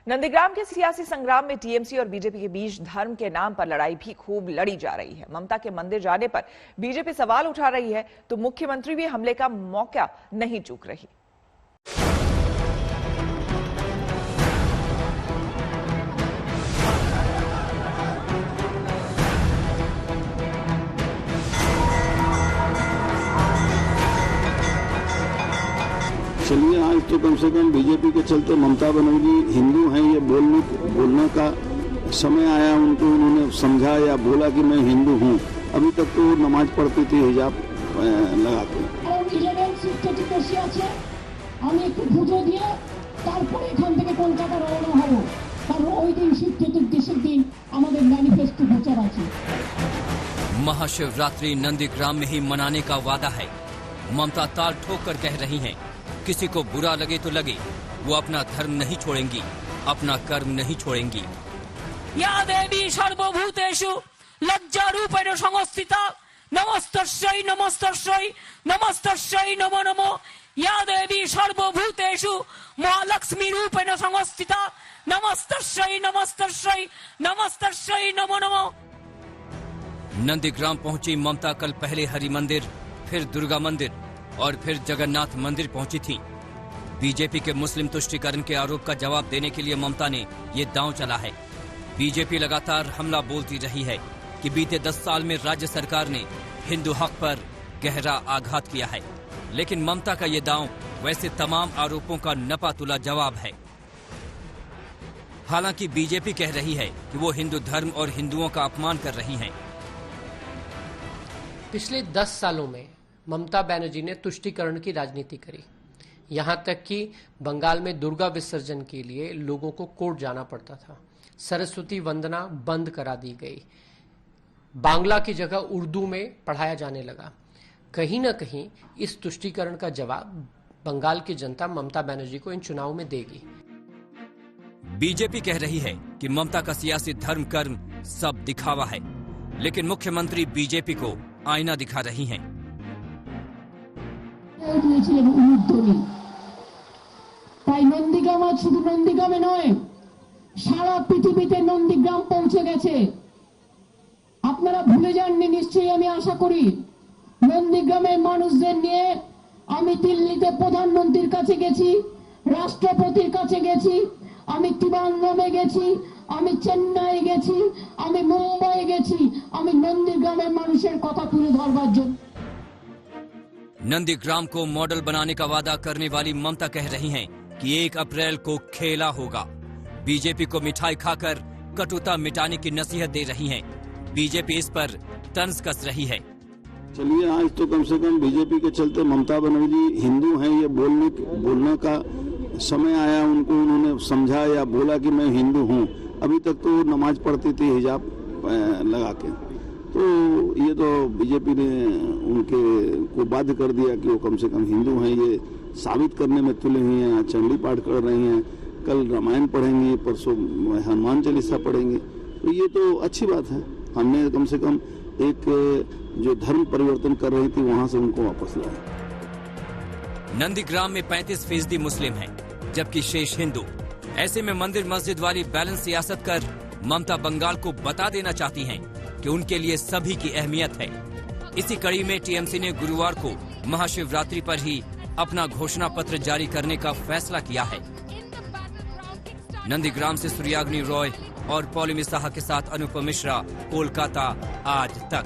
नंदीग्राम के सियासी संग्राम में टीएमसी और बीजेपी के बीच धर्म के नाम पर लड़ाई भी खूब लड़ी जा रही है। ममता के मंदिर जाने पर बीजेपी सवाल उठा रही है तो मुख्यमंत्री भी हमले का मौका नहीं चूक रही। चलिए, आज तो कम से कम बीजेपी के चलते ममता बनर्जी हिंदू हैं ये बोलने का समय आया उनको। उन्होंने समझा या बोला कि मैं हिंदू हूँ। अभी तक तो नमाज पढ़ती थी हिजाब लगा के। महाशिवरात्रि नंदीग्राम में ही मनाने का वादा है। ममता ताल ठोक कर कह रही हैं, किसी को बुरा लगे तो लगे, वो अपना धर्म नहीं छोड़ेंगी, अपना कर्म नहीं छोड़ेंगी। या देवी सर्वभूतेषु लज्जा रूपेण संस्थिता नमस्तस्यै नमस्तस्यै नमस्तस्यै नमो नमो। या देवी सर्वभूतेषु महालक्ष्मी रूपेण संस्थिता नमस्तस्यै नमस्तस्यै नमस्तस्यै नमो नमो। नंदीग्राम पहुंची ममता कल पहले हरि मंदिर, फिर दुर्गा मंदिर और फिर जगन्नाथ मंदिर पहुंची थी। बीजेपी के मुस्लिम तुष्टीकरण के आरोप का जवाब देने के लिए ममता ने ये दांव चला है। बीजेपी लगातार हमला बोलती रही है कि बीते 10 साल में राज्य सरकार ने हिंदू हक पर गहरा आघात किया है, लेकिन ममता का ये दांव वैसे तमाम आरोपों का नपा तुला जवाब है। हालांकि बीजेपी कह रही है कि वो हिंदू धर्म और हिंदुओं का अपमान कर रही हैं। पिछले 10 सालों में ममता बनर्जी ने तुष्टीकरण की राजनीति करी। यहां तक कि बंगाल में दुर्गा विसर्जन के लिए लोगों को कोर्ट जाना पड़ता था। सरस्वती वंदना बंद करा दी गई। बांग्ला की जगह उर्दू में पढ़ाया जाने लगा। कहीं न कहीं इस तुष्टीकरण का जवाब बंगाल की जनता ममता बनर्जी को इन चुनावों में देगी। बीजेपी कह रही है कि ममता का सियासी धर्म कर्म सब दिखावा है, लेकिन मुख्यमंत्री बीजेपी को आईना दिखा रही हैं। তাই নন্দীগ্রাম আজ শুধু নন্দীগ্রামে নয়, সারা পৃথিবীতে নন্দীগ্রাম পৌঁছে গেছে। আপনারা ভুলে যাননি নিশ্চয়ই, আমি আশা করি। নন্দীগ্রামের মানুষদের নিয়ে আমি দিল্লিতে প্রধানমন্ত্রীর কাছে গেছি, রাষ্ট্রপতির কাছে গেছি, আমি ত্রিবান্দ্রমে গেছি, আমি চেন্নাই গেছি, আমি মুম্বাই গেছি, আমি নন্দীগ্রামের মানুষের কথা তুলে ধরবার জন্য। नंदीग्राम को मॉडल बनाने का वादा करने वाली ममता कह रही हैं कि 1 अप्रैल को खेला होगा। बीजेपी को मिठाई खाकर कटुता मिटाने की नसीहत दे रही हैं। बीजेपी इस पर तंज कस रही है। चलिए, आज तो कम से कम बीजेपी के चलते ममता बनर्जी हिंदू हैं ये बोलने का समय आया उनको। उन्होंने समझा या बोला कि मैं हिंदू हूँ। अभी तक तो नमाज पढ़ती थी हिजाब लगा के। तो ये तो बीजेपी ने उनके को बाध्य कर दिया कि वो कम से कम हिंदू हैं ये साबित करने में तुले हुए हैं। चंडी पाठ कर रही हैं, कल रामायण पढ़ेंगी, परसों हनुमान चालीसा पढ़ेंगी। तो ये तो अच्छी बात है। हमने कम से कम एक जो धर्म परिवर्तन कर रही थी वहां से उनको वापस लाया। नंदीग्राम में 35% मुस्लिम हैं, जबकि शेष हिंदू। ऐसे में मंदिर मस्जिद वाली बैलेंस सियासत कर ममता बंगाल को बता देना चाहती हैं कि उनके लिए सभी की अहमियत है। इसी कड़ी में टीएमसी ने गुरुवार को महाशिवरात्रि पर ही अपना घोषणा पत्र जारी करने का फैसला किया है। नंदीग्राम से सूर्याग्नि रॉय और पौलिमी साहा के साथ अनुपम मिश्रा, कोलकाता आज तक।